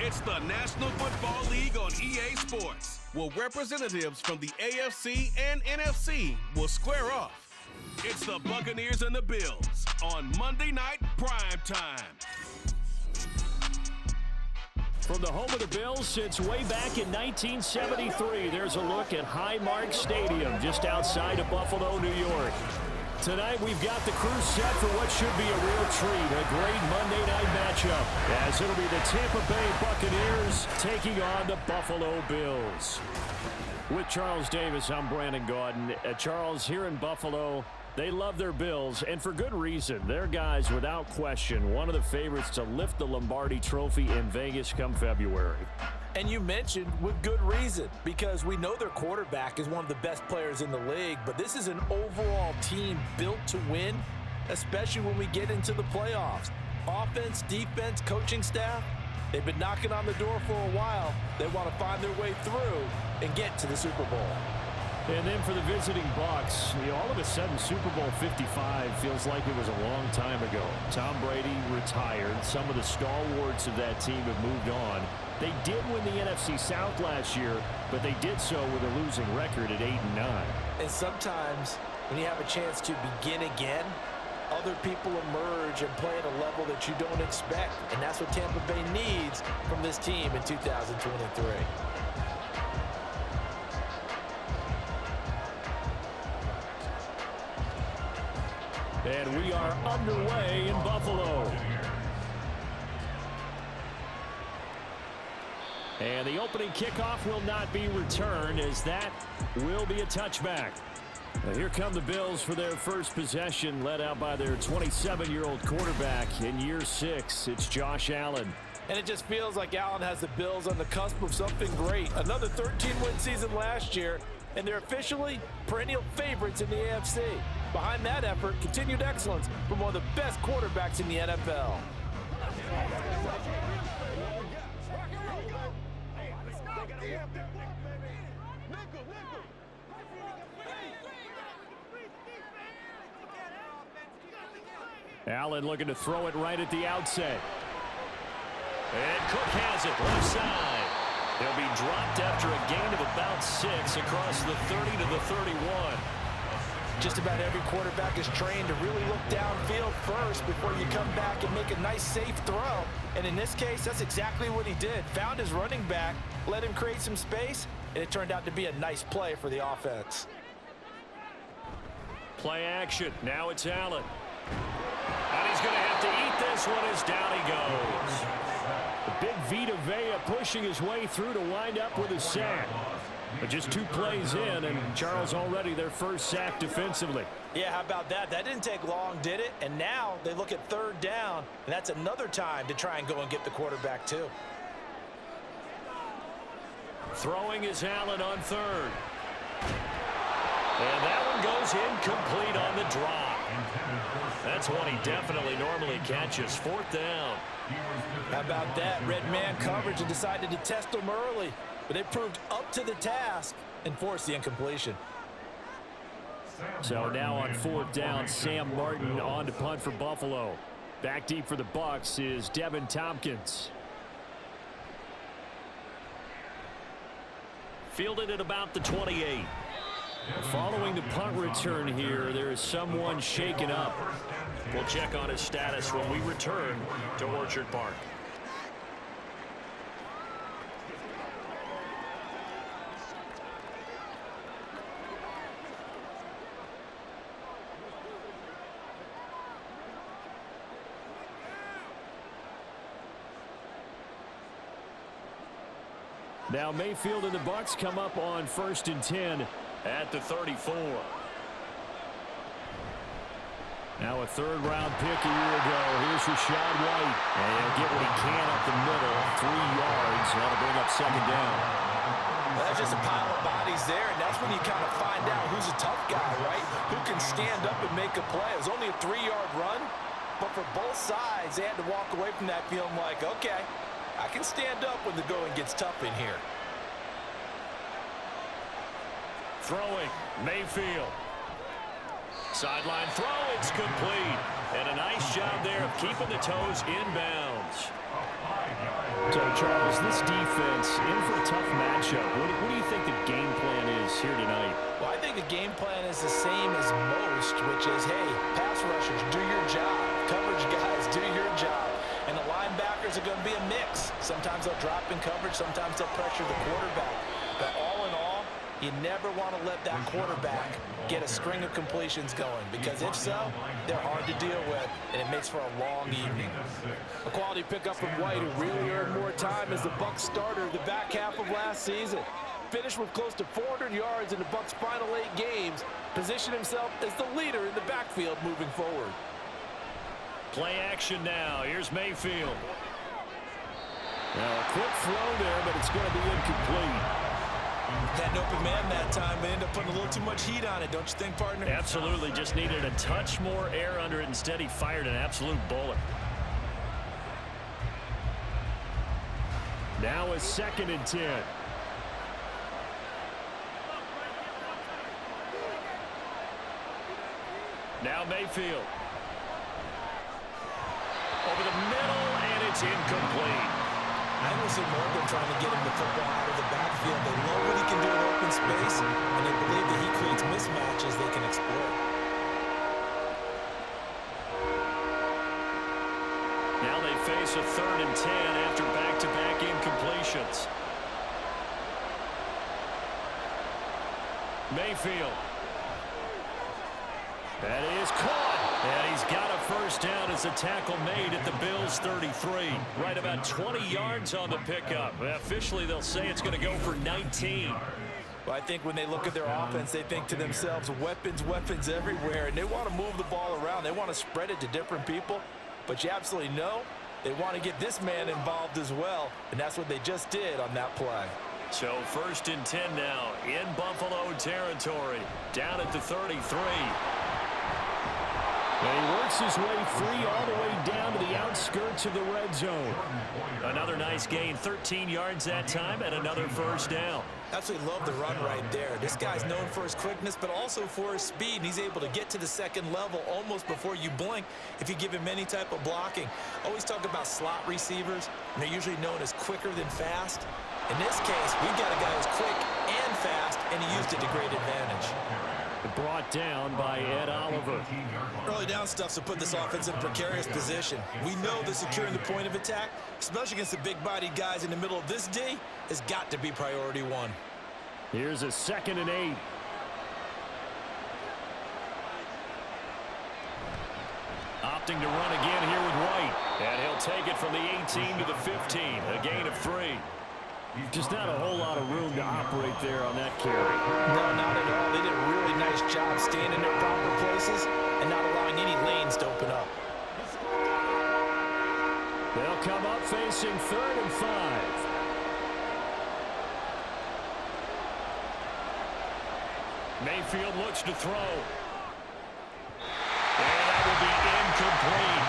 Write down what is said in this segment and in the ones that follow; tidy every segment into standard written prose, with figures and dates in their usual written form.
It's the National Football League on EA Sports, where representatives from the AFC and NFC will square off. It's the Buccaneers and the Bills on Monday Night Prime Time. From the home of the Bills since way back in 1973, there's a look at Highmark Stadium just outside of Buffalo, New York. Tonight, we've got the crew set for what should be a real treat, a great Monday night matchup, as it'll be the Tampa Bay Buccaneers taking on the Buffalo Bills. With Charles Davis, I'm Brandon Gaudin. Charles, here in Buffalo, they love their Bills, and for good reason. They're guys, without question, one of the favorites to lift the Lombardi Trophy in Vegas come February. And you mentioned with good reason, because we know their quarterback is one of the best players in the league, but this is an overall team built to win, especially when we get into the playoffs. Offense, defense, coaching staff, they've been knocking on the door for a while. They want to find their way through and get to the Super Bowl. And then for the visiting Bucs, all of a sudden Super Bowl 55 feels like it was a long time ago. Tom Brady retired. Some of the stalwarts of that team have moved on. They did win the NFC South last year, but they did so with a losing record at 8-9. And sometimes when you have a chance to begin again, other people emerge and play at a level that you don't expect. And that's what Tampa Bay needs from this team in 2023. And we are underway in Buffalo. And the opening kickoff will not be returned, as that will be a touchback. Now here come the Bills for their first possession, led out by their 27-year-old quarterback in year 6. It's Josh Allen. And it just feels like Allen has the Bills on the cusp of something great. Another 13-win season last year, and they're officially perennial favorites in the AFC. Behind that effort, continued excellence from one of the best quarterbacks in the NFL. Allen looking to throw it right at the outset. And Cook has it left side. He'll be dropped after a gain of about 6 across the 30 to the 31. Just about every quarterback is trained to really look downfield first before you come back and make a nice, safe throw. And in this case, that's exactly what he did. Found his running back, let him create some space, and it turned out to be a nice play for the offense. Play action. Now it's Allen. And he's going to have to eat this one as down he goes. The big Vita Vea pushing his way through to wind up with a sack. But just 2 plays in, and Charles already their first sack defensively. Yeah, how about that? That didn't take long, did it? And now they look at 3rd down, and that's another time to try and go and get the quarterback too. Throwing is Allen on 3rd. And that one goes incomplete on the drop. That's one he definitely normally catches. 4th down. How about that? Red man coverage and decided to test him early. But they proved up to the task and forced the incompletion. So now on 4th down, Sam Martin on to punt for Buffalo. Back deep for the Bucs is Devin Tompkins. Fielded at about the 28. Following the punt return here, there is someone shaken up. We'll check on his status when we return to Orchard Park. Now Mayfield and the Bucs come up on 1st and 10 at the 34. Now a 3rd-round pick a year ago. Here's Rachaad White. And he'll get what he can up the middle. 3 yards. That'll bring up 2nd down. Well, that's just a pile of bodies there, and that's when you kind of find out who's a tough guy, right? Who can stand up and make a play. It was only a 3-yard run, but for both sides, they had to walk away from that feeling like, okay, I can stand up when the going gets tough in here. Throwing, Mayfield. Sideline throw, it's complete. And a nice job there of keeping the toes inbounds. So, Charles, this defense in for a tough matchup. What do you think the game plan is here tonight? Well, I think the game plan is the same as most, which is, hey, pass rushers, do your job. Coverage guys, do your job. And the linebackers are going to be a mix. Sometimes they'll drop in coverage. Sometimes they'll pressure the quarterback. But all in all, you never want to let that quarterback get a string of completions going, because if so, they're hard to deal with, and it makes for a long evening. A quality pickup from White, who really earned more time as the Bucs starter the back half of last season. Finished with close to 400 yards in the Bucs' final 8 games, positioned himself as the leader in the backfield moving forward. Play action now. Here's Mayfield. Now a quick throw there, but it's going to be incomplete. Had an open man that time, but ended up putting a little too much heat on it, don't you think, partner? Absolutely. Just needed a touch more air under it. Instead, he fired an absolute bullet. Now a 2nd and 10. Now Mayfield. Over the middle, and it's incomplete. I almost see more of them trying to get him the football out of the backfield. They know what he can do in open space, and they believe that he creates mismatches they can exploit. Now they face a 3rd and 10 after back-to-back incompletions. Mayfield. That is caught. And he's got a first down as a tackle made at the Bills' 33. Right about 20 yards on the pickup. Officially, they'll say it's going to go for 19. Well, I think when they look at their offense, they think to themselves, weapons, weapons everywhere, and they want to move the ball around. They want to spread it to different people, but you absolutely know they want to get this man involved as well, and that's what they just did on that play. So 1st and 10 now in Buffalo territory, down at the 33. And he works his way free all the way down to the outskirts of the red zone. Another nice gain, 13 yards that time, and another first down. Absolutely love the run right there. This guy's known for his quickness, but also for his speed, and he's able to get to the 2nd level almost before you blink if you give him any type of blocking. Always talk about slot receivers, and they're usually known as quicker than fast. In this case, we've got a guy who's quick and fast, and he used it to great advantage. Brought down by Ed Oliver. Early down stuff to put this offense in a precarious position. We know that securing the point of attack, especially against the big-bodied guys in the middle of this D, has got to be priority 1. Here's a 2nd and 8. Opting to run again here with White. And he'll take it from the 18 to the 15. A gain of 3. Just not a whole lot of room to operate there on that carry. No, not at all. They did a really nice job staying in their proper places and not allowing any lanes to open up. They'll come up facing 3rd and 5. Mayfield looks to throw. And that will be incomplete.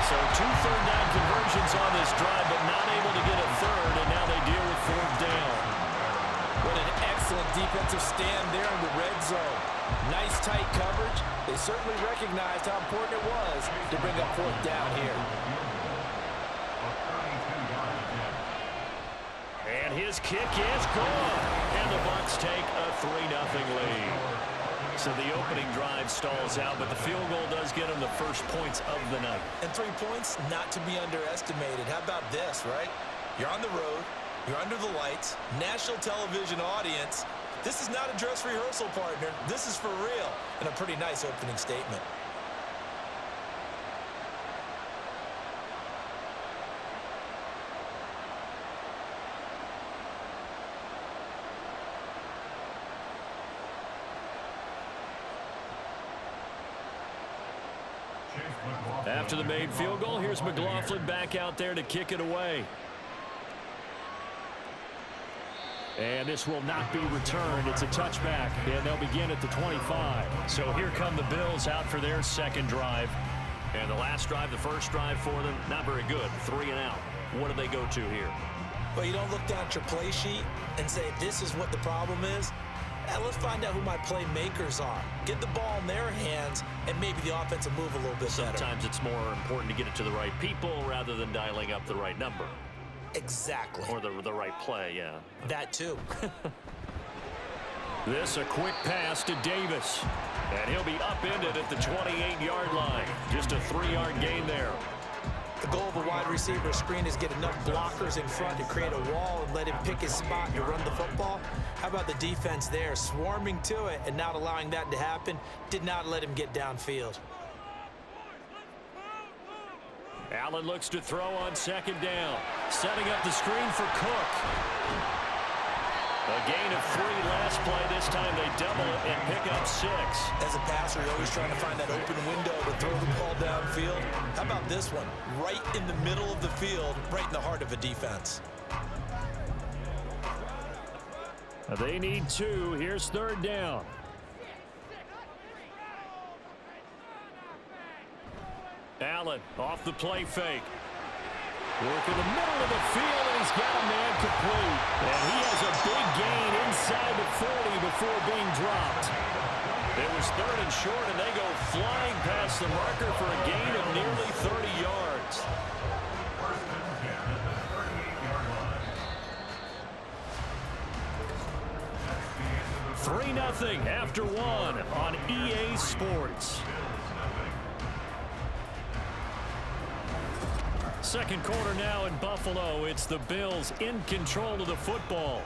So 2 third down conversions on this drive, but not able to get a 3rd, and now they deal with 4th down. What an excellent defensive stand there in the red zone. Nice tight coverage. They certainly recognized how important it was to bring up 4th down here. And his kick is gone. And the Bucs take a 3-0 lead. So the opening drive stalls out, but the field goal does get them the first points of the night. And 3 points, not to be underestimated. How about this, right? You're on the road. You're under the lights. National television audience. This is not a dress rehearsal, partner. This is for real. And a pretty nice opening statement. After the made field goal, here's McLaughlin back out there to kick it away. And this will not be returned. It's a touchback, and they'll begin at the 25. So here come the Bills out for their 2nd drive. And the last drive, the first drive for them, not very good. 3 and out. What do they go to here? Well, you don't look down at your play sheet and say, this is what the problem is. And let's find out who my playmakers are. Get the ball in their hands, and maybe the offense will move a little bit better. Sometimes it's more important to get it to the right people rather than dialing up the right number. Exactly. Or the right play, yeah. That too. This a quick pass to Davis. And he'll be upended at the 28-yard line. Just a 3-yard gain there. The goal of a wide receiver screen is get enough blockers in front to create a wall and let him pick his spot to run the football. How about the defense there, swarming to it and not allowing that to happen? Did not let him get downfield. Allen looks to throw on second down. Setting up the screen for Cook. A gain of 3 last play. This time they double it and pick up 6. As a passer, you're always trying to find that open window to throw the ball downfield. How about this one? Right in the middle of the field, right in the heart of a defense. They need 2. Here's third down. Allen off the play fake. Work in the middle of the field, and he's got a man complete. And he has a big gain inside the 40 before being dropped. It was third and short, and they go flying past the marker for a gain of nearly 30 yards. $3-0 after 1 on EA Sports. Second quarter now in Buffalo. It's the Bills in control of the football.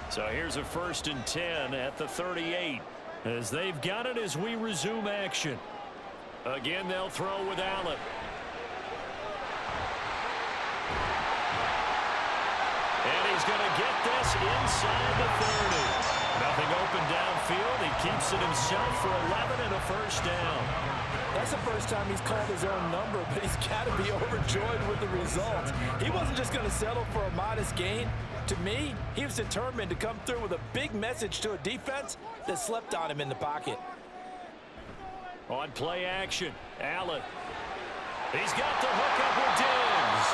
So here's a 1st and 10 at the 38 as they've got it as we resume action. Again, they'll throw with Allen. And he's going to get this inside the 30. Nothing open downfield. He keeps it himself for 11 and a 1st down. That's the first time he's called his own number, but he's got to be overjoyed with the results. He wasn't just going to settle for a modest gain. To me, he was determined to come through with a big message to a defense that slept on him in the pocket. On play action, Allen. He's got the hookup with Diggs.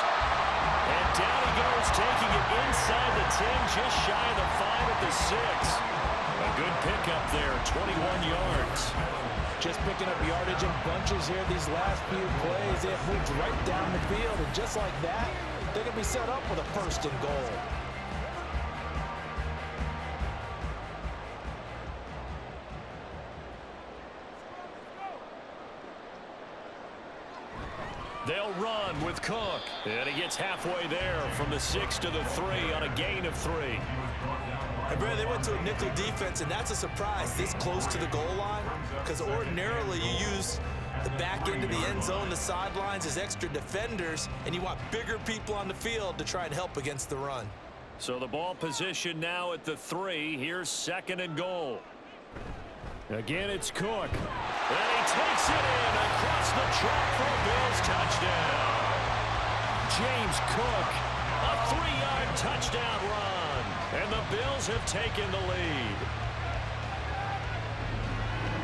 And down he goes, taking it inside the 10, just shy of the 5 at the 6. A good pickup there, 21 yards. Just picking up yardage in bunches here these last few plays. They have moved right down the field, and just like that, they're going to be set up with a 1st and goal. They'll run with Cook. And he gets halfway there from the 6 to the 3 on a gain of 3. And Brad, they went to a nickel defense, and that's a surprise this close to the goal line, because ordinarily you use the back end of the end zone, the sidelines as extra defenders, and you want bigger people on the field to try and help against the run. So the ball position now at the 3. Here's 2nd and goal. Again, it's Cook. And he takes it in across the track for a Bills touchdown. James Cook, a 3-yard touchdown run. And the Bills have taken the lead.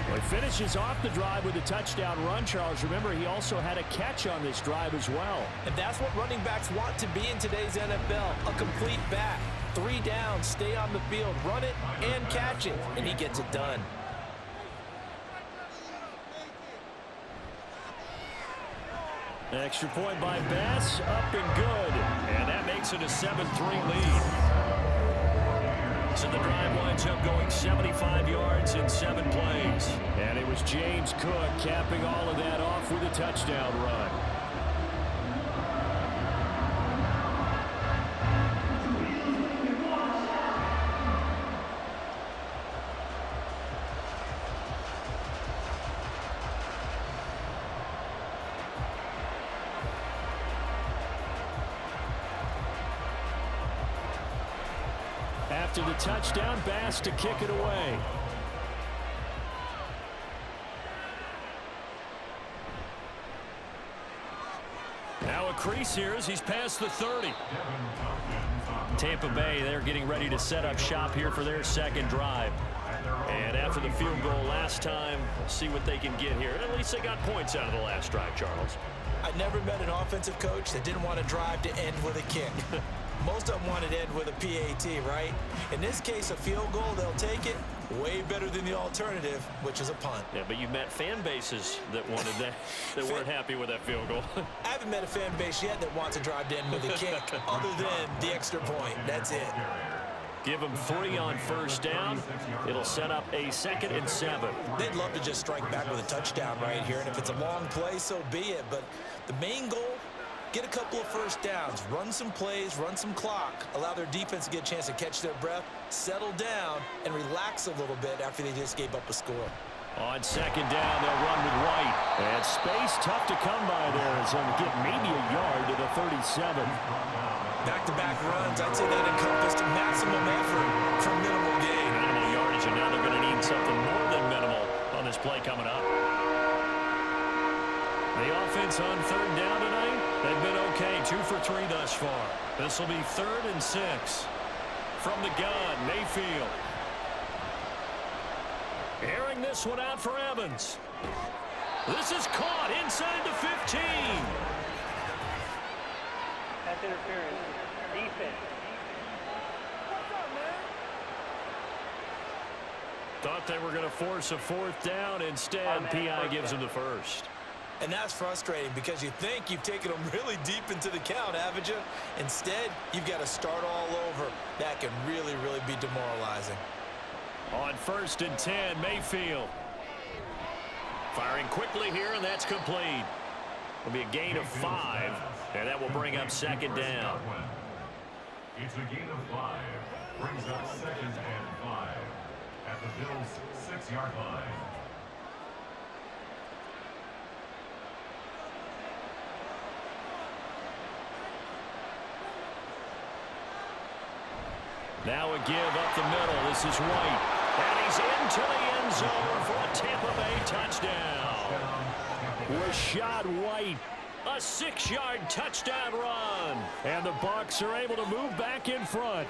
Well, he finishes off the drive with a touchdown run, Charles. Remember, he also had a catch on this drive as well. And that's what running backs want to be in today's NFL, a complete back. 3 downs, stay on the field, run it, and catch it. And he gets it done. Extra point by Bass, up and good. And that makes it a 7-3 lead. So the drive winds up going 75 yards in 7 plays. And it was James Cook capping all of that off with a touchdown run. After the touchdown, Bass to kick it away. Now a crease here as he's past the 30. Tampa Bay, they're getting ready to set up shop here for their 2nd drive. And after the field goal last time, we'll see what they can get here. At least they got points out of the last drive, Charles. I never met an offensive coach that didn't want to drive to end with a kick. Most of them wanted to end with a PAT, right? In this case, a field goal, they'll take it. Way better than the alternative, which is a punt. Yeah, but you met fan bases that wanted that, that weren't happy with that field goal. I haven't met a fan base yet that wants to drive in with a kick other than the extra point. That's it. Give them 3 on first down. It'll set up a 2nd and 7. They'd love to just strike back with a touchdown right here, and if it's a long play, so be it. But the main goal, get a couple of first downs, run some plays, run some clock, allow their defense to get a chance to catch their breath, settle down, and relax a little bit after they just gave up a score. On 2nd down, they'll run with White. And space tough to come by there as they'll get maybe a yard to the 37. Back-to-back runs, I'd say that encompassed maximum effort for minimal gain. Minimal yardage, and now they're going to need something more than minimal on this play coming up. The offense on 3rd down tonight, they've been okay, 2 for 3 thus far. This will be 3rd and 6. From the gun, Mayfield. Airing this one out for Evans. This is caught inside the 15. That's interference. Defense. Thought they were going to force a 4th down. Instead, P.I. gives them the first. And that's frustrating because you think you've taken them really deep into the count, haven't you? Instead, you've got to start all over. That can really, really be demoralizing. On 1st and 10, Mayfield. Firing quickly here, and that's complete. It'll be a gain of 5, and that will bring up 2nd down. It's a gain of 5. Brings up 2nd and 5 at the Bills' 6-yard line. Now a give up the middle. This is White. And he's into the end zone for a Tampa Bay touchdown. Rashad White, a 6-yard touchdown run. And the Bucs are able to move back in front.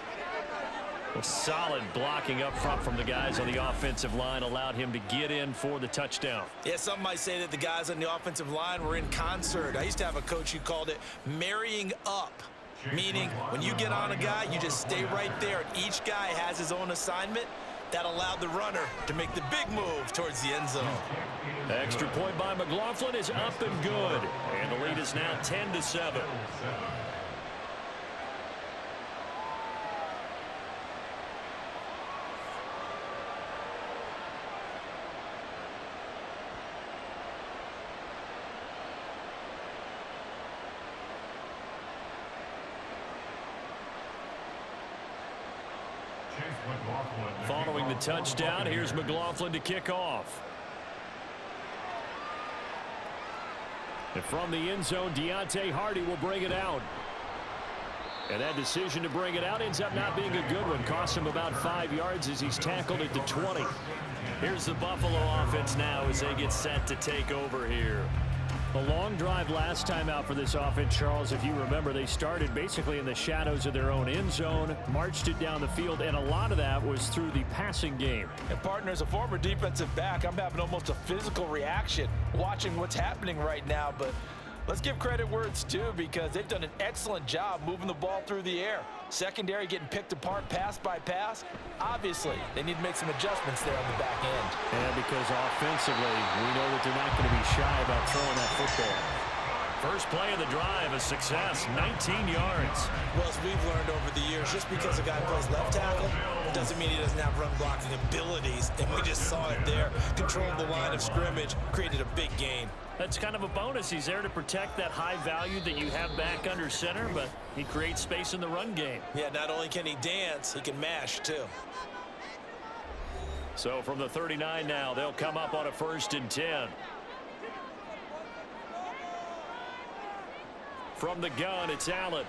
A solid blocking up front from the guys on the offensive line allowed him to get in for the touchdown. Yeah, some might say that the guys on the offensive line were in concert. I used to have a coach who called it marrying up. Meaning, when you get on a guy, you just stay right there. Each guy has his own assignment. That allowed the runner to make the big move towards the end zone. Extra point by McLaughlin is up and good. And the lead is now 10-7. Following the touchdown, here's McLaughlin to kick off. And from the end zone, Deontay Hardy will bring it out. And that decision to bring it out ends up not being a good one. Costs him about 5 yards as he's tackled at the 20. Here's the Buffalo offense now as they get set to take over here. A long drive last time out for this offense, Charles. If you remember, they started basically in the shadows of their own end zone, marched it down the field, and a lot of that was through the passing game. And partner, as a former defensive back, I'm having almost a physical reaction watching what's happening right now. But let's give credit where it's due because they've done an excellent job moving the ball through the air. Secondary getting picked apart pass by pass. Obviously, they need to make some adjustments there on the back end. And because offensively, we know that they're not going to be shy about throwing that football. First play of the drive, a success, 19 yards. Well, as we've learned over the years, just because a guy plays left tackle doesn't mean he doesn't have run blocking abilities. And we just saw it there. Controlled the line of scrimmage, created a big gain. That's kind of a bonus. He's there to protect that high value that you have back under center, but he creates space in the run game. Yeah, not only can he dance, he can mash too. So from the 39 now, they'll come up on a 1st and 10. From the gun, it's Allen.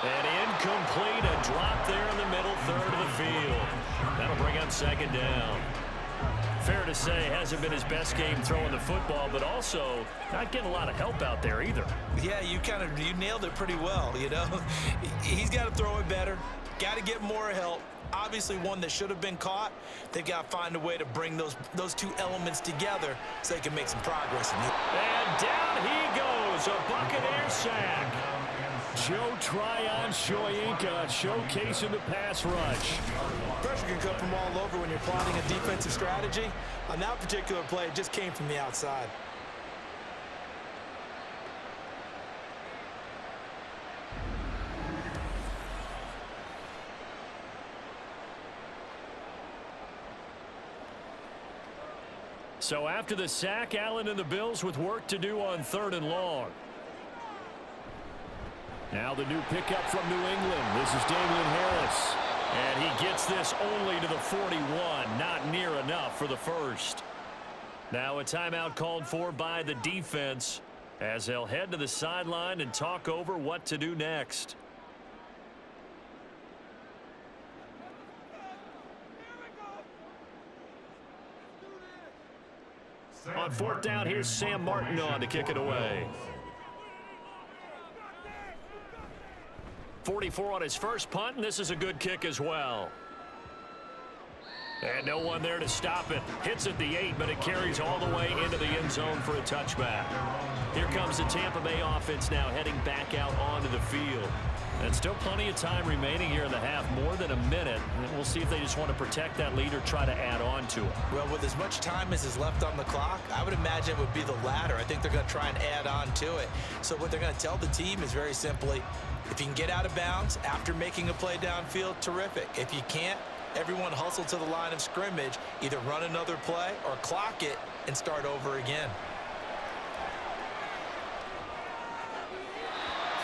And incomplete, a drop there in the middle third of the field. That'll bring up 2nd down. Fair to say, hasn't been his best game throwing the football, but also not getting a lot of help out there either. Yeah, you nailed it pretty well, you know. He's got to throw it better, got to get more help. Obviously one that should have been caught. They've got to find a way to bring those two elements together so they can make some progress. And down he goes, a Buccaneers sack. Joe Tryon Shoyinka showcasing the pass rush. Pressure can come from all over when you're plotting a defensive strategy. On that particular play, it just came from the outside. So after the sack, Allen and the Bills with work to do on 3rd and long. Now the new pickup from New England. This is Damian Harris. And he gets this only to the 41. Not near enough for the first. Now a timeout called for by the defense as they'll head to the sideline and talk over what to do next. On 4th down, here's Sam Martin on to kick it away. 44 on his first punt, and this is a good kick as well. And no one there to stop it. Hits at the 8, but it carries all the way into the end zone for a touchback. Here comes the Tampa Bay offense now heading back out onto the field. And still plenty of time remaining here in the half, more than a minute. And we'll see if they just want to protect that lead or try to add on to it. Well, with as much time as is left on the clock, I would imagine it would be the latter. I think they're going to try and add on to it. So what they're going to tell the team is very simply, if you can get out of bounds after making a play downfield, terrific. If you can't, everyone hustle to the line of scrimmage, either run another play or clock it and start over again.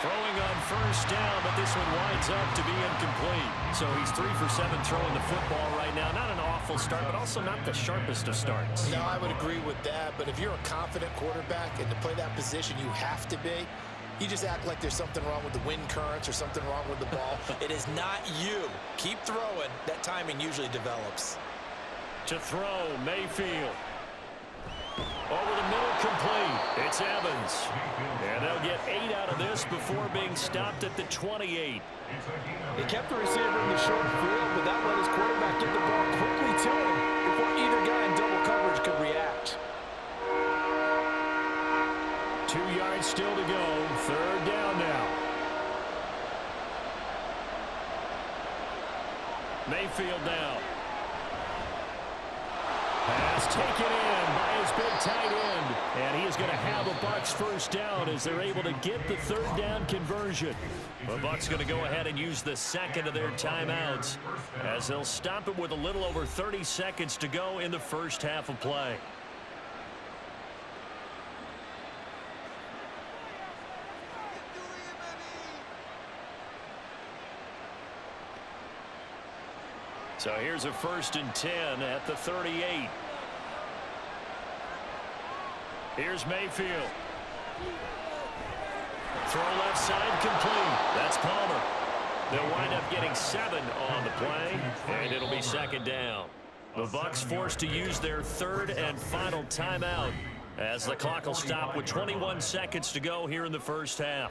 Throwing on 1st down, but this one winds up to be incomplete. So he's 3 for 7 throwing the football right now. Not an awful start, but also not the sharpest of starts. No, I would agree with that. But if you're a confident quarterback and to play that position, you have to be. You just act like there's something wrong with the wind currents or something wrong with the ball. It is not you. Keep throwing. That timing usually develops. To throw, Mayfield. Over the middle, complete. It's Evans. And they'll get 8 out of this before being stopped at the 28. They kept the receiver in the short field, but that let his quarterback get the ball quickly to him before either guy in double coverage could react. 2 yards still to go. 3rd down now. Mayfield now. Pass taken in by his big tight end. And he is going to have a Bucs 1st down as they're able to get the 3rd down conversion. The Bucs going to go ahead and use the 2nd of their timeouts as they'll stop it with a little over 30 seconds to go in the first half of play. So here's a 1st and 10 at the 38. Here's Mayfield. Throw left side complete. That's Palmer. They'll wind up getting 7 on the play, and it'll be 2nd down. The Bucs forced to use their 3rd and final timeout as the clock will stop with 21 seconds to go here in the first half.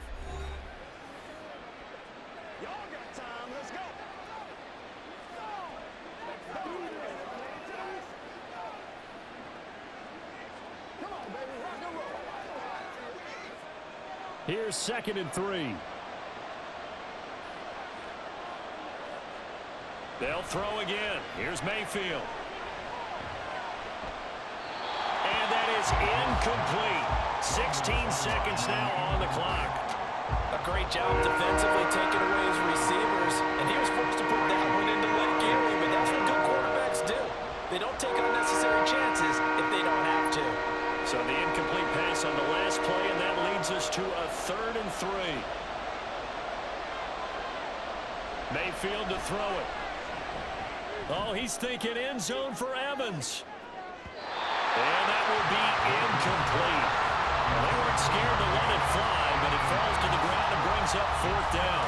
Here's 2nd and 3. They'll throw again. Here's Mayfield. And that is incomplete. 16 seconds now on the clock. A great job defensively taking away his receivers, and he was forced to put that one into Lake Erie, but that's what good quarterbacks do. They don't take unnecessary chances if they don't have to. So the incomplete pass on the last play, and that leads us to a 3rd and 3. Mayfield to throw it. Oh, he's thinking end zone for Evans. And that will be incomplete. They weren't scared to let it fly, but it falls to the ground and brings up 4th down.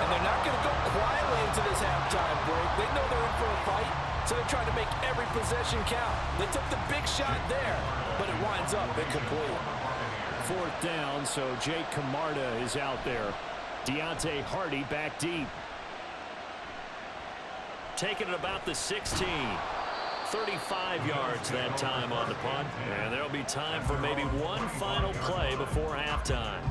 And they're not going to go quietly into this halftime break. They know they're in for a fight, so they're trying to make every possession count. They took the big shot there, but it winds up incomplete. 4th down, so Jake Camarda is out there. Deontay Hardy back deep. Taking it about the 16. 35 yards that time on the punt. And there'll be time for maybe one final play before halftime.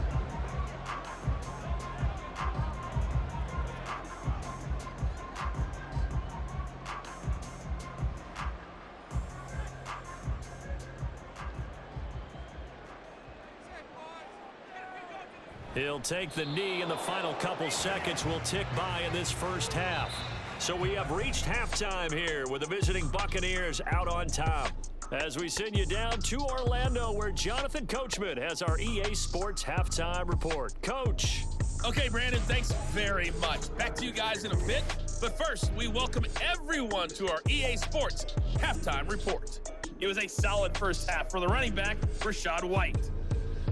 He'll take the knee, and the final couple seconds will tick by in this first half. So we have reached halftime here with the visiting Buccaneers out on top. As we send you down to Orlando, where Jonathan Coachman has our EA Sports halftime report. Coach. Okay, Brandon, thanks very much. Back to you guys in a bit. But first, we welcome everyone to our EA Sports halftime report. It was a solid first half for the running back, Rachaad White.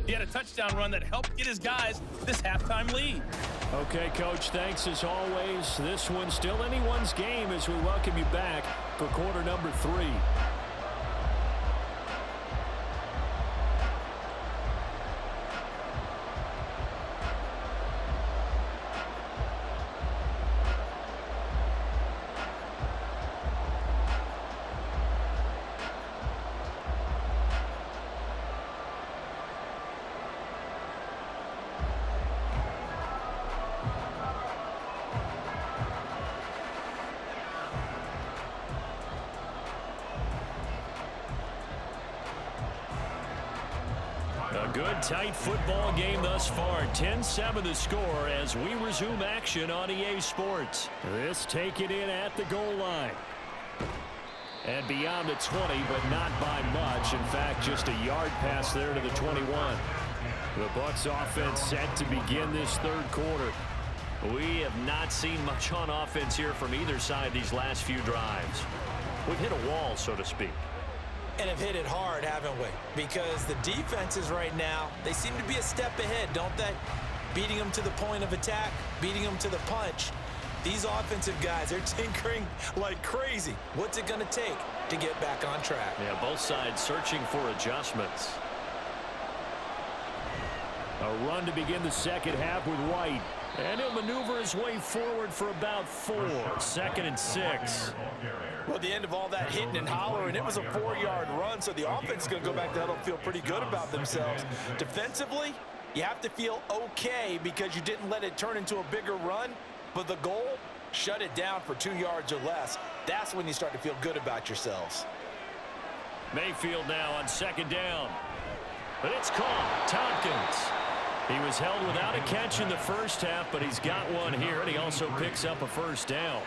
He had a touchdown run that helped get his guys this halftime lead. Okay, Coach, thanks as always. This one's still anyone's game as we welcome you back for quarter number 3. A good, tight football game thus far. 10-7 the score as we resume action on EA Sports. This taken in at the goal line. And beyond the 20, but not by much. In fact, just a yard pass there to the 21. The Bucs offense set to begin this third quarter. We have not seen much on offense here from either side these last few drives. We've hit a wall, so to speak. And have hit it hard, haven't we? Because the defenses right now, they seem to be a step ahead, don't they? Beating them to the point of attack, beating them to the punch. These offensive guys are tinkering like crazy. What's it going to take to get back on track? Yeah, both sides searching for adjustments. A run to begin the second half with White. And he'll maneuver his way forward for about 4. 2nd and 6. Well, at the end of all that hitting and hollering, it was a 4-yard run, so the offense is going to go back to the huddle and feel pretty good about themselves. Defensively, you have to feel okay because you didn't let it turn into a bigger run, but the goal, shut it down for 2 yards or less. That's when you start to feel good about yourselves. Mayfield now on 2nd down. But it's caught. Tompkins. He was held without a catch in the first half, but he's got one here, and he also picks up a first down.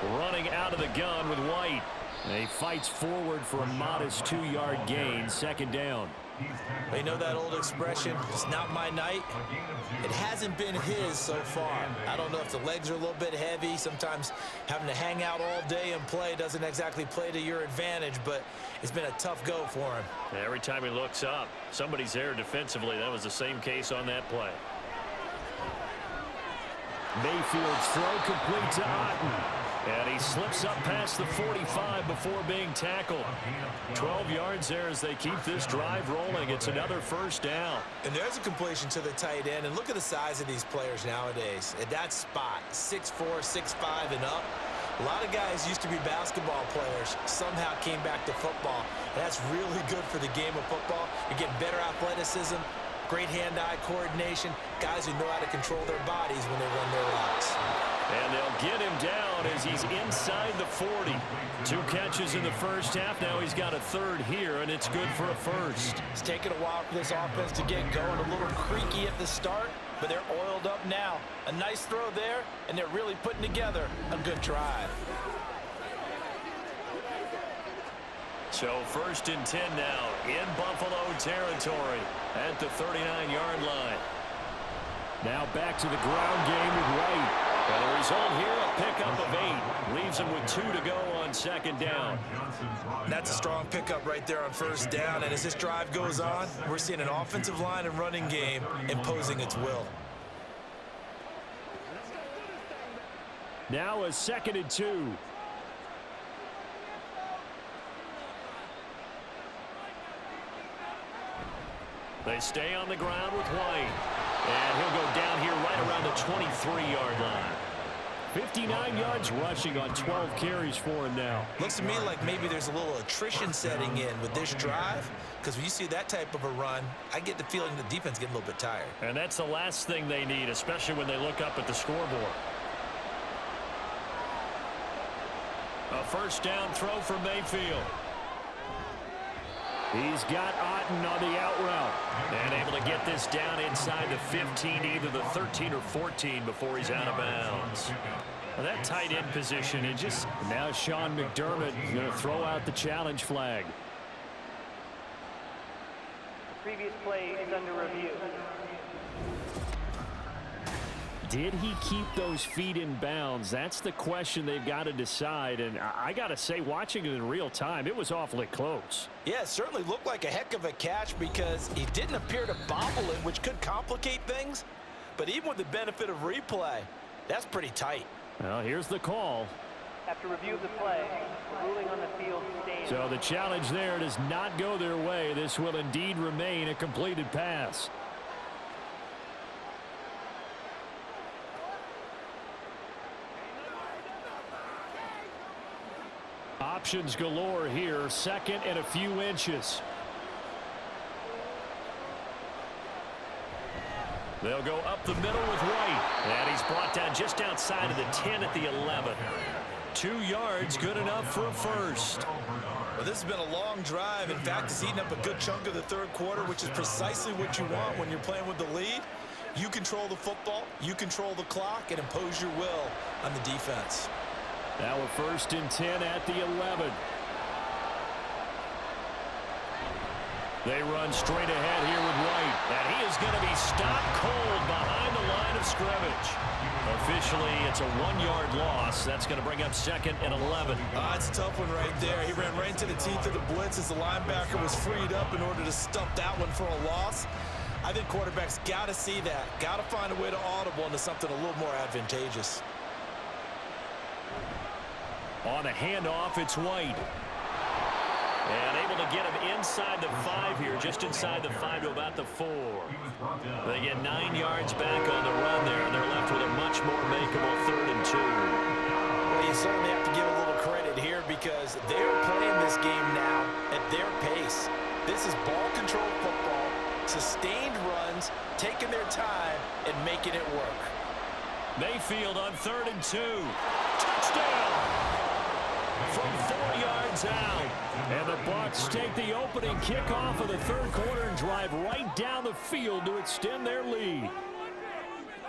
Running out of the gun with White. And he fights forward for a modest 2-yard gain, 2nd down. You know that old expression, it's not my night? It hasn't been his so far. I don't know if the legs are a little bit heavy. Sometimes having to hang out all day and play doesn't exactly play to your advantage, but it's been a tough go for him. Every time he looks up, somebody's there defensively. That was the same case on that play. Mayfield's throw complete to Otten. And he slips up past the 45 before being tackled. 12 yards there as they keep this drive rolling. It's another first down. And there's a completion to the tight end. And look at the size of these players nowadays. At that spot, 6'4", 6'5", and up. A lot of guys used to be basketball players, somehow came back to football. And that's really good for the game of football. You're getting better athleticism, great hand-eye coordination, guys who know how to control their bodies when they run their routes. And they'll get him down as he's inside the 40. 2 catches in the first half. Now he's got a third here, and it's good for a first. It's taken a while for this offense to get going. A little creaky at the start, but they're oiled up now. A nice throw there, and they're really putting together a good drive. So 1st and 10 now in Buffalo territory at the 39-yard line. Now back to the ground game with White. And the result here, a pickup of 8. Leaves him with 2 to go on 2nd down. That's a strong pickup right there on 1st down. And as this drive goes on, we're seeing an offensive line and running game imposing its will. Now a 2nd and 2. They stay on the ground with White. And he'll go down here right around the 23-yard line. 59 yards rushing on 12 carries for him now. Looks to me like maybe there's a little attrition setting in with this drive, because when you see that type of a run, I get the feeling the defense getting a little bit tired. And that's the last thing they need, especially when they look up at the scoreboard. A first down throw for Mayfield. He's got Otten on the out route. And able to get this down inside the 15, either the 13 or 14 before he's out of bounds. Well, that tight end position, it just... Now Sean McDermott going to throw out the challenge flag. The previous play is under review. Did he keep those feet in bounds? That's the question they've got to decide. And I got to say, watching it in real time, it was awfully close. Yeah, it certainly looked like a heck of a catch because he didn't appear to bobble it, which could complicate things. But even with the benefit of replay, that's pretty tight. Well, here's the call. After review of the play, the ruling on the field stands. So the challenge there does not go their way. This will indeed remain a completed pass. Options galore here. Second and a few inches. They'll go up the middle with White. And he's brought down just outside of the 10 at the 11. 2 yards, good enough for a first. Well, this has been a long drive. In fact, it's eaten up a good chunk of the third quarter, which is precisely what you want when you're playing with the lead. You control the football, you control the clock, and impose your will on the defense. Now a first and 10 at the 11. They run straight ahead here with White. And he is going to be stopped cold behind the line of scrimmage. Officially, it's a 1-yard loss. That's going to bring up second and 11. It's a tough one right there. He ran right into the teeth of the blitz as the linebacker was freed up in order to stop that one for a loss. I think quarterbacks got to see that. Got to find a way to audible into something a little more advantageous. On a handoff, it's White. And able to get him inside the 5 here, just inside the 5 to about the 4. They get 9 yards back on the run there, and they're left with a much more makeable 3rd and 2. Well, you certainly have to give a little credit here because they're playing this game now at their pace. This is ball control football, sustained runs, taking their time, and making it work. Mayfield on 3rd and 2. Touchdown! From 4 yards out. And the Bucs take the opening kickoff of the third quarter and drive right down the field to extend their lead.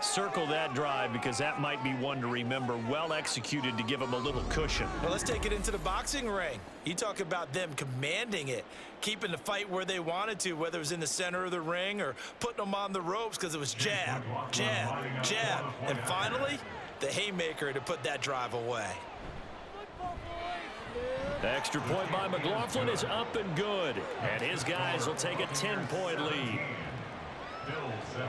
Circle that drive because that might be one to remember. Well executed to give them a little cushion. Well, let's take it into the boxing ring. You talk about them commanding it, keeping the fight where they wanted to, whether it was in the center of the ring or putting them on the ropes because it was jab, jab, jab. And finally, the haymaker to put that drive away. The extra point by McLaughlin is up and good. And his guys will take a 10-point lead. Bill 7.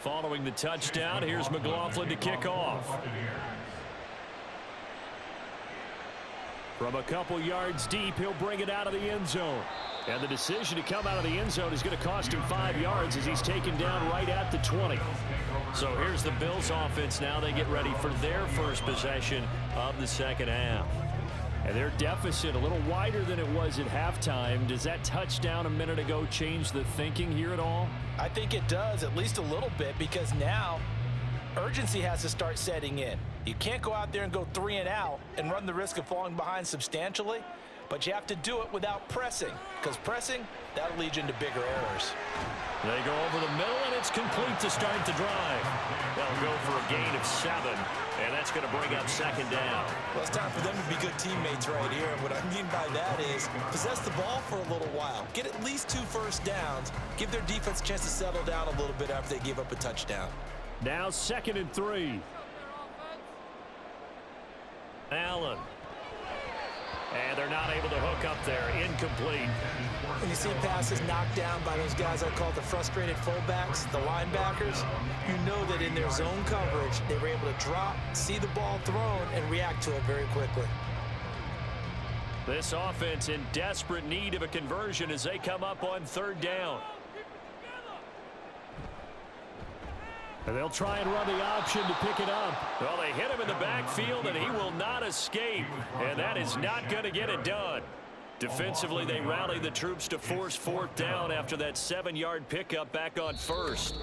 Following the touchdown, here's McLaughlin to kick off. From a couple yards deep, he'll bring it out of the end zone. And the decision to come out of the end zone is going to cost him 5 yards as he's taken down right at the 20. So here's the Bills offense now. They get ready for their first possession of the second half. And their deficit a little wider than it was at halftime. Does that touchdown a minute ago change the thinking here at all? I think it does, at least a little bit, because now urgency has to start setting in. You can't go out there and go 3 and out and run the risk of falling behind substantially, but you have to do it without pressing, because pressing, that'll lead you into bigger errors. They go over the middle, and it's complete to start the drive. They'll go for a gain of 7, and that's going to bring up second down. Well, it's time for them to be good teammates right here. And what I mean by that is possess the ball for a little while. Get at least 2 first downs. Give their defense a chance to settle down a little bit after they give up a touchdown. Now 2nd and 3. Allen. And they're not able to hook up there. Incomplete. When you see passes knocked down by those guys I call the frustrated fullbacks, the linebackers, you know that in their zone coverage, they were able to drop, see the ball thrown, and react to it very quickly. This offense in desperate need of a conversion as they come up on third down. And they'll try and run the option to pick it up. Well, they hit him in the backfield, and he will not escape. And that is not going to get it done. Defensively, they rallied the troops to force fourth down after that 7-yard pickup back on first.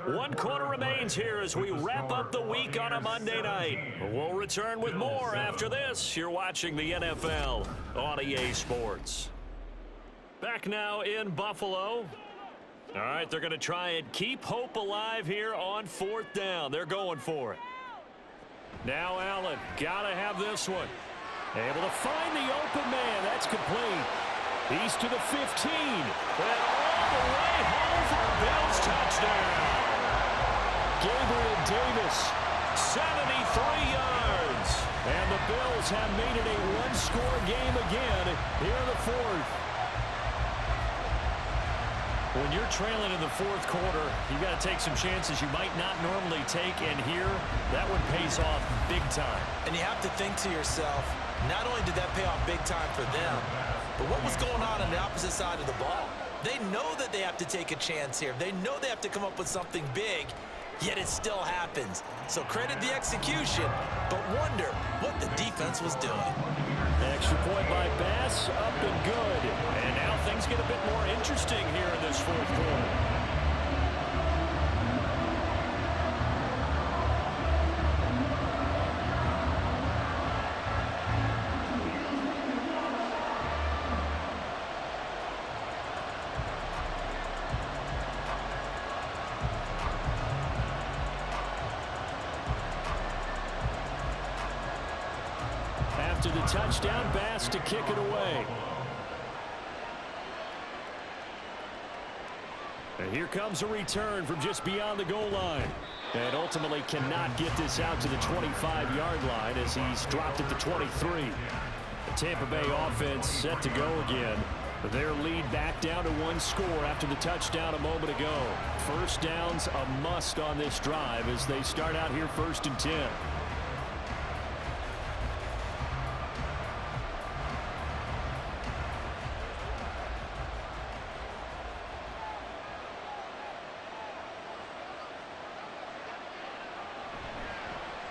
1 quarter remains here as we wrap up the week on a Monday night. We'll return with more after this. You're watching the NFL on EA Sports. Back now in Buffalo. All right, they're going to try and keep hope alive here on fourth down. They're going for it. Now Allen, got to have this one. Able to find the open man. That's complete. He's to the 15. And all the way home for a Bills touchdown. Gabriel Davis, 73 yards. And the Bills have made it a one-score game again here in the fourth. When you're trailing in the fourth quarter, you've got to take some chances you might not normally take, and here, that one pays off big time. And you have to think to yourself, not only did that pay off big time for them, but what was going on the opposite side of the ball? They know that they have to take a chance here. They know they have to come up with something big, yet it still happens. So credit the execution, but wonder what the defense was doing. Extra point by Bass, up and good. And now things get a bit more interesting here in this fourth quarter. After the touchdown, Bass to kick it away. And here comes a return from just beyond the goal line. And ultimately cannot get this out to the 25-yard line as he's dropped at the 23. The Tampa Bay offense set to go again. Their lead back down to 1 score after the touchdown a moment ago. First down's a must on this drive as they start out here 1st and 10.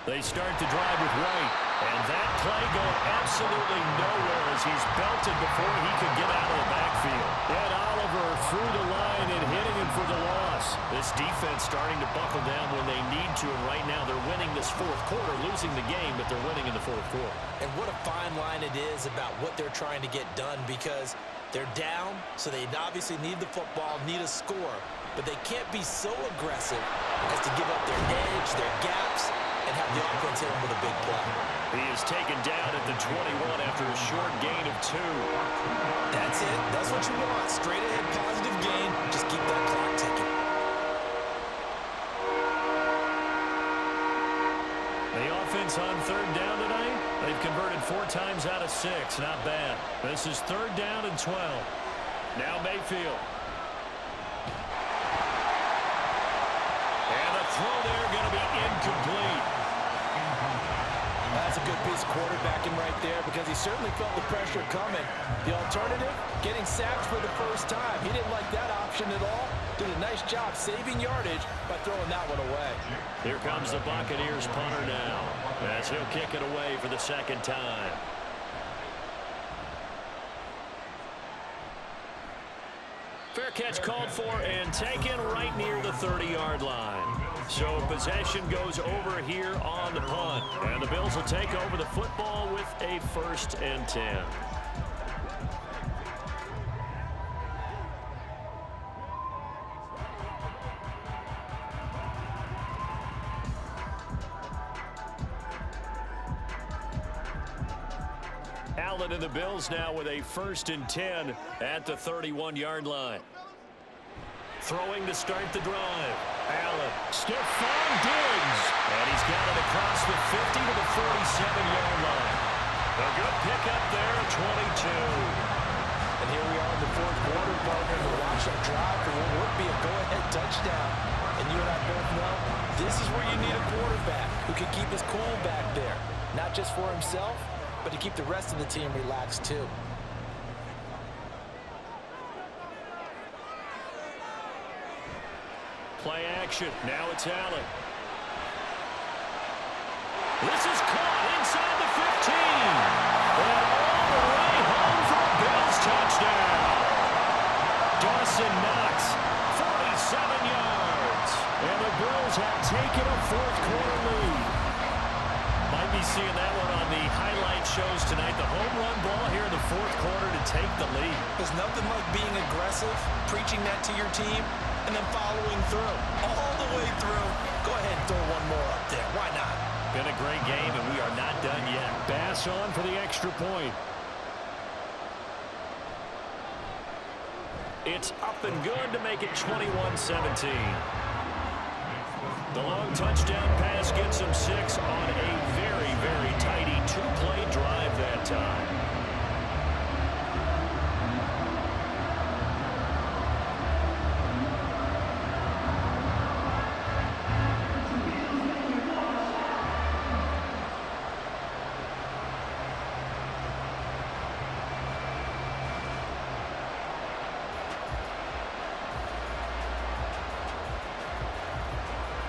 They start the drive with Wright, and that play going absolutely nowhere as he's belted before he could get out of the backfield. And Oliver through the line and hitting him for the loss. This defense starting to buckle down when they need to, and right now they're winning this fourth quarter, losing the game, but they're winning in the fourth quarter. And what a fine line it is about what they're trying to get done, because they're down, so they obviously need the football, need a score, but they can't be so aggressive as to give up their edge, their gaps, and have the offense hit him with a big play. He is taken down at the 21 after a short gain of 2. That's it. That's what you want. Straight ahead, positive gain. Just keep that clock ticking. The offense on third down tonight, they've converted 4 times out of 6. Not bad. This is 3rd down and 12. Now Mayfield. And a throw there going to be incomplete. That's a good piece of quarterbacking right there, because he certainly felt the pressure coming. The alternative, getting sacked for the first time. He didn't like that option at all. Did a nice job saving yardage by throwing that one away. Here comes the Buccaneers punter now, as he'll kick it away for the 2nd time. Fair catch called for and taken right near the 30-yard line. So possession goes over here on the punt. And the Bills will take over the football with a 1st and 10. Allen and the Bills now with a 1st and 10 at the 31-yard line. Throwing to start the drive. Allen. Stephon Diggs. And he's got it across the 50 to the 47-yard line. A good pickup there, 22. And here we are in the fourth quarter, partner, to watch that drive for what would be a go-ahead touchdown. And you and I both know this is where you need a quarterback who can keep his cool back there. Not just for himself, but to keep the rest of the team relaxed too. Play action. Now it's Allen. This is caught inside the 15. And all the way home for a Bills touchdown. Dawson Knox, 47 yards. And the Bills have taken a fourth quarter lead. Might be seeing that one on the highlight shows tonight. The home run ball here in the fourth quarter to take the lead. There's nothing like being aggressive, preaching that to your team, and then following through. All the way through. Go ahead and throw one more up there. Why not? Been a great game, and we are not done yet. Bass on for the extra point. It's up and good to make it 21-17. The long touchdown pass gets him 6 on a very, very tidy two-play drive that time.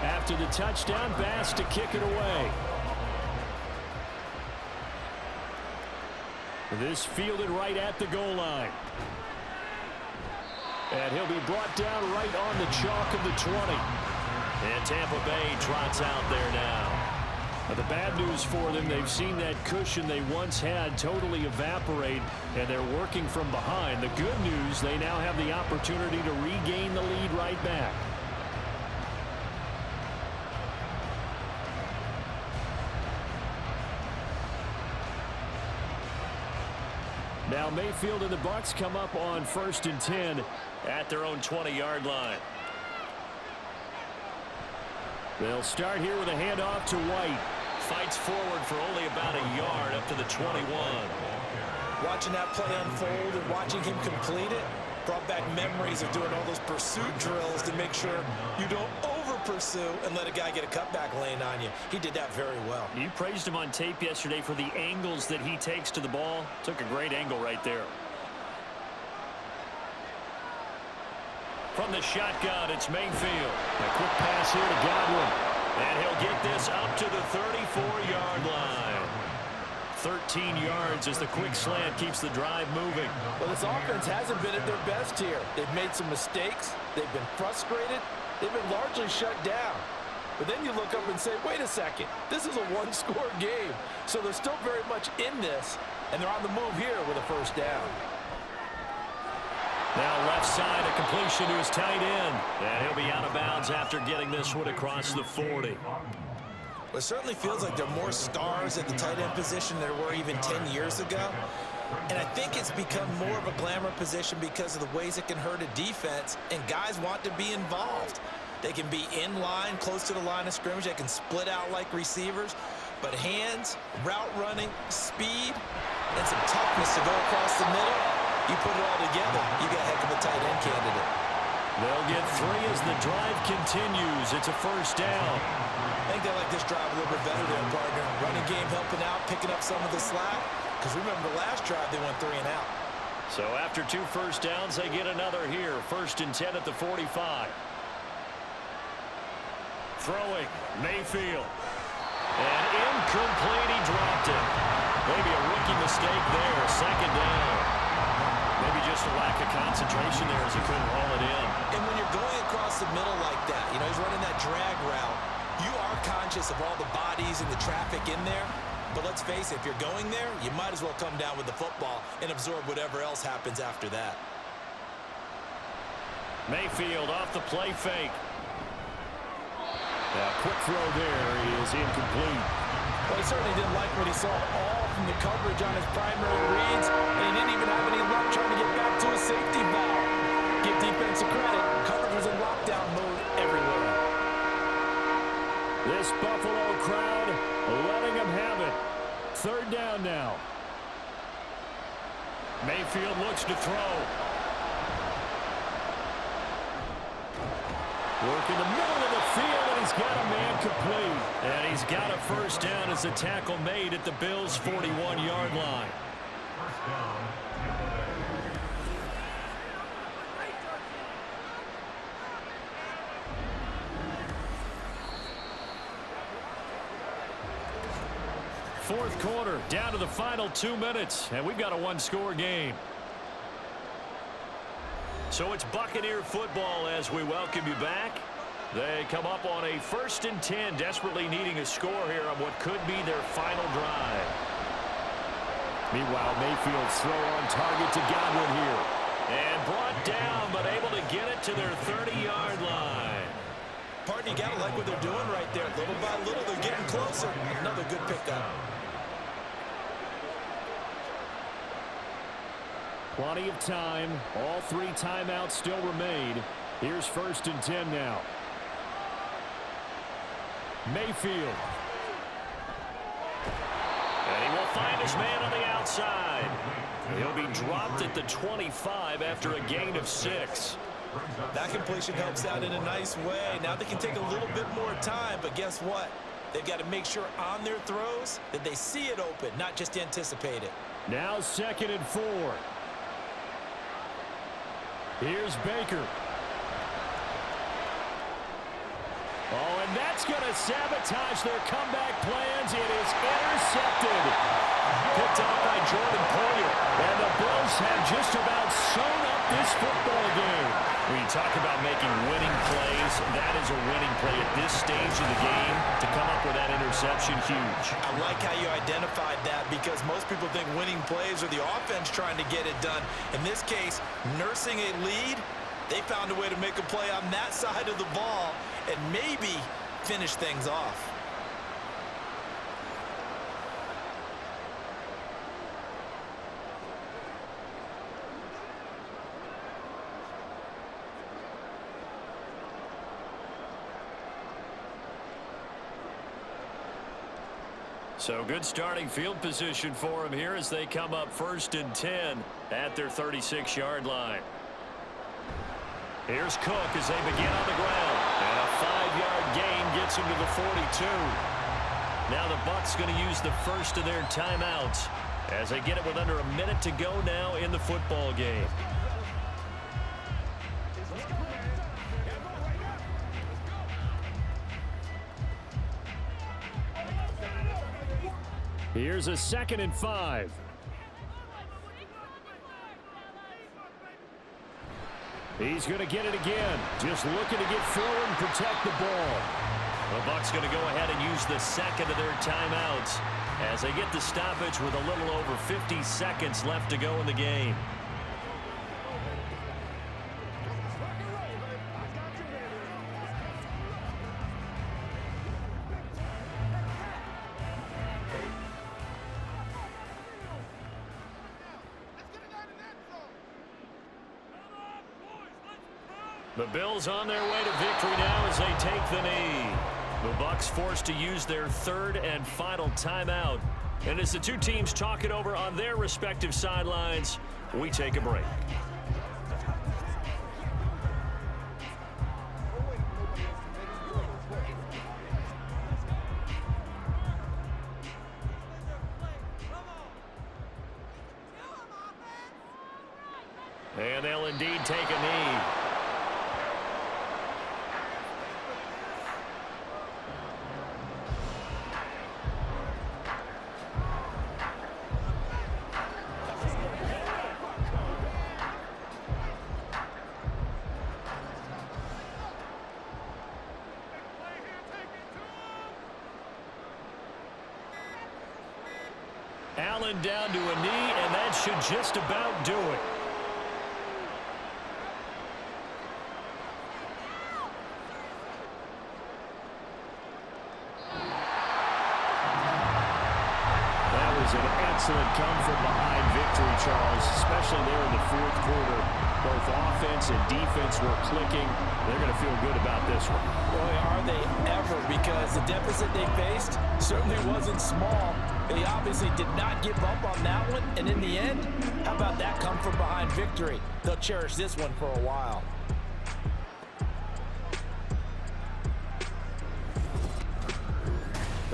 After the touchdown, Bass to kick it away. This fielded right at the goal line. And he'll be brought down right on the chalk of the 20. And Tampa Bay trots out there now. But the bad news for them, they've seen that cushion they once had totally evaporate, and they're working from behind. The good news, they now have the opportunity to regain the lead right back. Now Mayfield and the Bucs come up on 1st and 10 at their own 20-yard line. They'll start here with a handoff to White. Fights forward for only about a yard up to the 21. Watching that play unfold and watching him complete it brought back memories of doing all those pursuit drills to make sure you don't over-pursue and let a guy get a cutback lane on you. He did that very well. You praised him on tape yesterday for the angles that he takes to the ball. Took a great angle right there. From the shotgun, it's Mayfield. A quick pass here to Godwin. And he'll get this up to the 34-yard line. 13 yards as the quick slant keeps the drive moving. Well, this offense hasn't been at their best here. They've made some mistakes. They've been frustrated. They've been largely shut down. But then you look up and say, wait a second, this is a one-score game. So they're still very much in this, and they're on the move here with a first down. Now left side, a completion to his tight end. And he'll be out of bounds after getting this one across the 40. It certainly feels like there are more stars at the tight end position than there were even 10 years ago. And I think it's become more of a glamour position because of the ways it can hurt a defense, and guys want to be involved. They can be in line, close to the line of scrimmage. They can split out like receivers. But hands, route running, speed, and some toughness to go across the middle, you put it all together, you got a heck of a tight end candidate. They'll get 3 as the drive continues. It's a first down. I think they like this drive a little bit better there, partner. Running game helping out, picking up some of the slack. Because remember, the last drive they went 3 and out. So after 2 first downs, they get another here. 1st and 10 at the 45. Throwing, Mayfield. And incomplete, he dropped it. Maybe a rookie mistake there. 2nd down. Maybe just a lack of concentration there as he couldn't haul it in. And when you're going across the middle like that, you know, he's running that drag route, you are conscious of all the bodies and the traffic in there. But let's face it, if you're going there, you might as well come down with the football and absorb whatever else happens after that. Mayfield off the play fake. A quick throw there is incomplete. Well, he certainly didn't like what he saw all from the coverage on his primary reads, and he didn't even have any luck trying to get back to his safety valve. Give defensive credit. Coverage was in third down now. Mayfield looks to throw. Work in the middle of the field, and he's got a man complete. And he's got a first down as the tackle made at the Bills' 41-yard line. First down, Tampa Bay. Fourth quarter, down to the final 2 minutes, and we've got a one-score game. So it's Buccaneer football as we welcome you back. They come up on a 1st and 10, desperately needing a score here on what could be their final drive. Meanwhile, Mayfield's throw on target to Godwin here. And brought down, but able to get it to their 30-yard line. Partner, you got to like what they're doing right there. Little by little, they're getting closer. Another good pickup. Plenty of time. All 3 timeouts still remain. Here's 1st and 10 now. Mayfield. And he will find his man on the outside. He'll be dropped at the 25 after a gain of 6. That completion helps out in a nice way. Now they can take a little bit more time, but guess what? They've got to make sure on their throws that they see it open, not just anticipate it. Now 2nd and 4. Here's Baker. Oh, and that's going to sabotage their comeback plans. It is intercepted. Picked up by Jordan Poyer. And the Bills have just about sewn up this football game. When you talk about making winning plays, that is a winning play at this stage of the game. To come up with that interception, huge. I like how you identified that because most people think winning plays are the offense trying to get it done. In this case, nursing a lead, they found a way to make a play on that side of the ball and maybe finish things off. So good starting field position for him here as they come up 1st and 10 at their 36-yard line. Here's Cook as they begin on the ground. And a 5-yard gain gets him to the 42. Now the Bucs going to use the first of their timeouts as they get it with under a minute to go now in the football game. Here's a 2nd and 5. He's going to get it again. Just looking to get forward and protect the ball. The Bucs going to go ahead and use the 2nd of their timeouts as they get the stoppage with a little over 50 seconds left to go in the game. The Bills on their way to victory now as they take the knee. The Bucs forced to use their 3rd and final timeout. And as the two teams talk it over on their respective sidelines, we take a break. And they'll indeed take a knee. Allen down to a knee, and that should just about do it. That was an excellent come-from-behind victory, Charles, especially there in the 4th quarter. both offense and defense were clicking. They're going to feel good about this one. Boy, are they ever, because the deficit they faced certainly wasn't small. They obviously did not give up on that one, and in the end, how about that come from behind victory? They'll cherish this one for a while.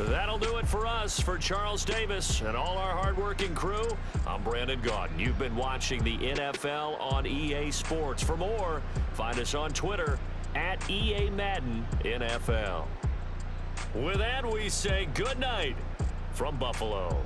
That'll do it for us. For Charles Davis and all our hardworking crew, I'm Brandon Gaudin. You've been watching the NFL on EA Sports. For more, find us on Twitter at EA Madden NFL. With that, we say good night from Buffalo.